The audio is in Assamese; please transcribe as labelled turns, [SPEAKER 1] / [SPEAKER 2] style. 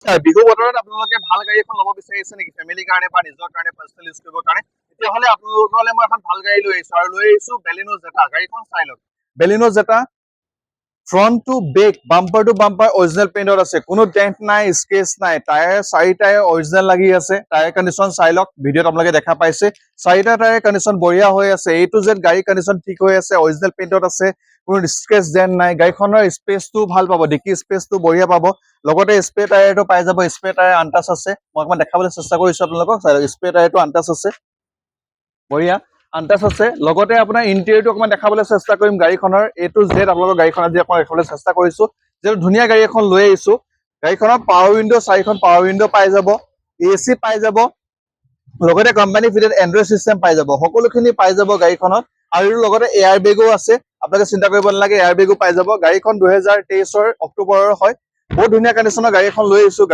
[SPEAKER 1] বিহু বতৰত আপোনালোকে ভাল গাড়ী এখন ল'ব বিচাৰিছে নেকি ফেমিলিৰ কাৰণে বা নিজৰ কাৰণে পাৰ্চনেল ইউজ কৰিবৰ কাৰণে তেতিয়াহ'লে আপোনালোকলৈ মই এখন ভাল গাড়ী লৈ আহিছো আৰু লৈ আহিছো বেলিনো জেটা গাড়ীখন চাই লওক Baleno Zeta front to back bumper to bumper original পেইণ্টত আছে কোনো ডেণ্ট নাই স্কেচ নাই টায়াৰ চাৰিটাই অৰিজিনেল লাগি আছে টায়াৰ কণ্ডিশ্যন চাই লওক ভিডিঅ'ত আপোনালোকে দেখা পাইছে চাৰিটা টায়াৰ কণ্ডিশ্যন বঢ়িয়া হৈ আছে A to Z গাড়ী কণ্ডিশ্যন ঠিক হৈ আছে অৰিজিনেল পেইণ্টত আছে কোনো স্ক্ৰেচ ডেণ্ট নাই গাড়ীখনৰ স্পেচটো ভাল পাব ডিকি স্পেচটো বঢ়িয়া পাব লগতে স্পে টায়াৰটো পাই যাব স্পে টায়াৰ আনটাচ আছে মই অকণমান দেখাবলৈ চেষ্টা কৰিছো আপোনালোকক স্পে টায়াৰটো আনটাচ আছে বঢ়িয়া আনটাচ আছে লগতে আপোনাৰ ইণ্টেৰিয়ৰটো অকণমান দেখাবলৈ চেষ্টা কৰিম গাড়ীখনৰ A to Z আপোনালোকৰ গাড়ীখন আজি অকণমান দেখাবলৈ চেষ্টা কৰিছো যিহেতু ধুনীয়া গাড়ী এখন লৈ আহিছো গাড়ীখনৰ পাৱাৰ উইণ্ডো চাৰিখন পাৱাৰ উইণ্ডো পাই যাব AC পাই যাব লগতে কোম্পানী ফিটেড এণ্ড্ৰইড চিষ্টেম পাই যাব সকলোখিনি পাই যাব গাড়ীখনত আৰু লগতে এয়াৰ বেগো আছে আপোনালোকে চিন্তা কৰিব নালাগে এয়াৰ বেগো পাই যাব গাড়ীখন 2023 অক্টোবৰৰ হয় বহুত ধুনীয়া কণ্ডিশ্যনৰ গাড়ী এখন লৈ আহিছো